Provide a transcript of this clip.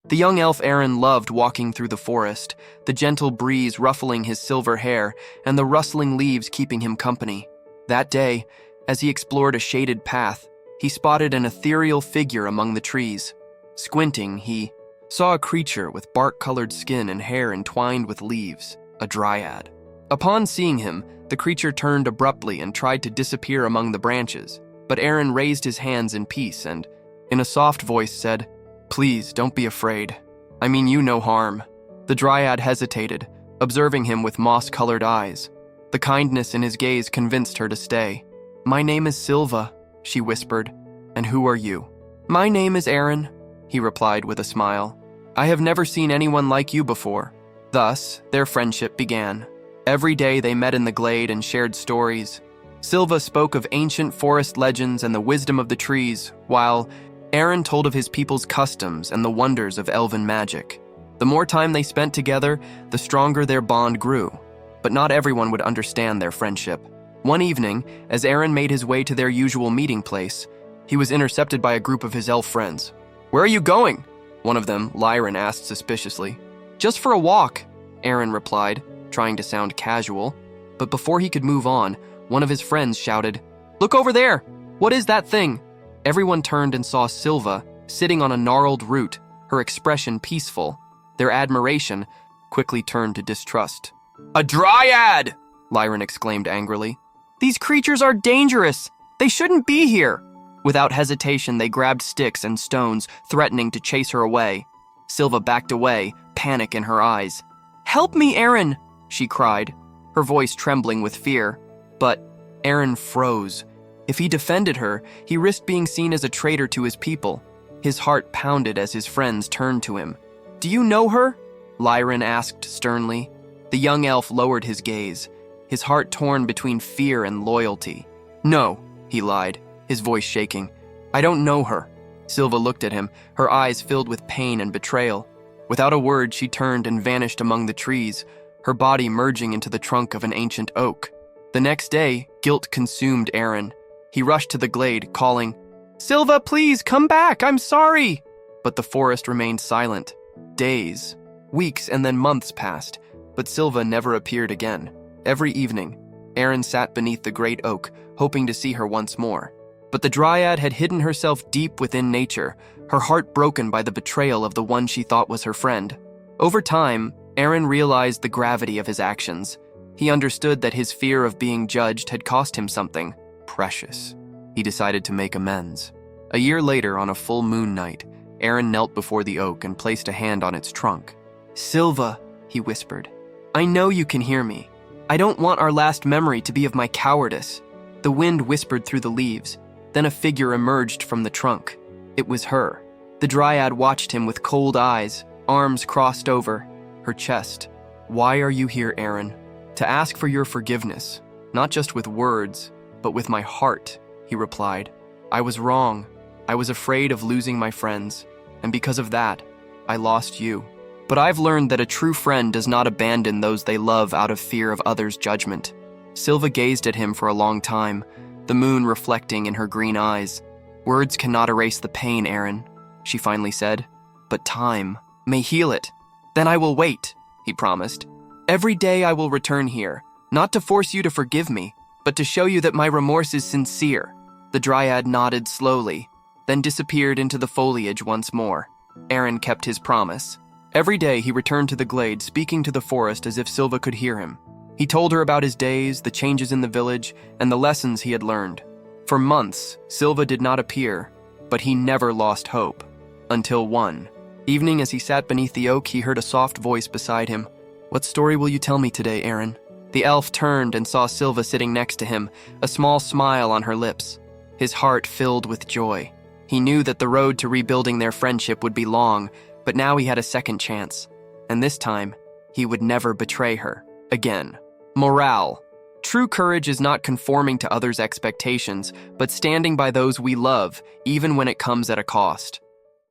The young elf Aeren loved walking through the forest, the gentle breeze ruffling his silver hair and the rustling leaves keeping him company. That day, as he explored a shaded path, he spotted an ethereal figure among the trees. Squinting, he saw a creature with bark-colored skin and hair entwined with leaves, a Dryad. Upon seeing him, the creature turned abruptly and tried to disappear among the branches, but Aeren raised his hands in peace and, in a soft voice, said, "Please, don't be afraid. I mean you no harm." The Dryad hesitated, observing him with moss-colored eyes. The kindness in his gaze convinced her to stay. "My name is Sylva," she whispered. "And who are you?" "My name is Aeren," he replied with a smile. "I have never seen anyone like you before." Thus, their friendship began. Every day they met in the glade and shared stories. Sylva spoke of ancient forest legends and the wisdom of the trees, while Aeren told of his people's customs and the wonders of elven magic. The more time they spent together, the stronger their bond grew. But not everyone would understand their friendship. One evening, as Aeren made his way to their usual meeting place, he was intercepted by a group of his elf friends. "Where are you going?" one of them, Lyren, asked suspiciously. "Just for a walk," Aeren replied, trying to sound casual. But before he could move on, one of his friends shouted, "Look over there! What is that thing?" Everyone turned and saw Sylva sitting on a gnarled root, her expression peaceful. Their admiration quickly turned to distrust. "A Dryad!" Lyren exclaimed angrily. "These creatures are dangerous! They shouldn't be here!" Without hesitation, they grabbed sticks and stones, threatening to chase her away. Sylva backed away, panic in her eyes. "Help me, Aeren!" she cried, her voice trembling with fear. But Aeren froze. If he defended her, he risked being seen as a traitor to his people. His heart pounded as his friends turned to him. "Do you know her?" Lyren asked sternly. The young elf lowered his gaze, his heart torn between fear and loyalty. "No," he lied, his voice shaking. "I don't know her." Sylva looked at him, her eyes filled with pain and betrayal. Without a word, she turned and vanished among the trees, her body merging into the trunk of an ancient oak. The next day, guilt consumed Aeren. He rushed to the glade, calling, "Sylva, please, come back, I'm sorry!" But the forest remained silent. Days, weeks, and then months passed, but Sylva never appeared again. Every evening, Aeren sat beneath the great oak, hoping to see her once more. But the Dryad had hidden herself deep within nature, her heart broken by the betrayal of the one she thought was her friend. Over time, Aeren realized the gravity of his actions. He understood that his fear of being judged had cost him something precious. He decided to make amends. A year later, on a full moon night, Aeren knelt before the oak and placed a hand on its trunk. "Sylva," he whispered, "I know you can hear me. I don't want our last memory to be of my cowardice." The wind whispered through the leaves. Then a figure emerged from the trunk. It was her. The Dryad watched him with cold eyes, arms crossed over her chest. "Why are you here, Aeren?" "To ask for your forgiveness, not just with words, but with my heart," he replied. "I was wrong. I was afraid of losing my friends, and because of that, I lost you. But I've learned that a true friend does not abandon those they love out of fear of others' judgment." Sylva gazed at him for a long time, the moon reflecting in her green eyes. "Words cannot erase the pain, Aeren," she finally said, "but time may heal it." "Then I will wait," he promised. "Every day I will return here, not to force you to forgive me, but to show you that my remorse is sincere." The Dryad nodded slowly, then disappeared into the foliage once more. Aeren kept his promise. Every day he returned to the glade, speaking to the forest as if Sylva could hear him. He told her about his days, the changes in the village, and the lessons he had learned. For months, Sylva did not appear, but he never lost hope. Until one evening, as he sat beneath the oak, he heard a soft voice beside him. "What story will you tell me today, Aeren?" The elf turned and saw Sylva sitting next to him, a small smile on her lips. His heart filled with joy. He knew that the road to rebuilding their friendship would be long, but now he had a second chance. And this time, he would never betray her again. Morale. True courage is not conforming to others' expectations, but standing by those we love, even when it comes at a cost.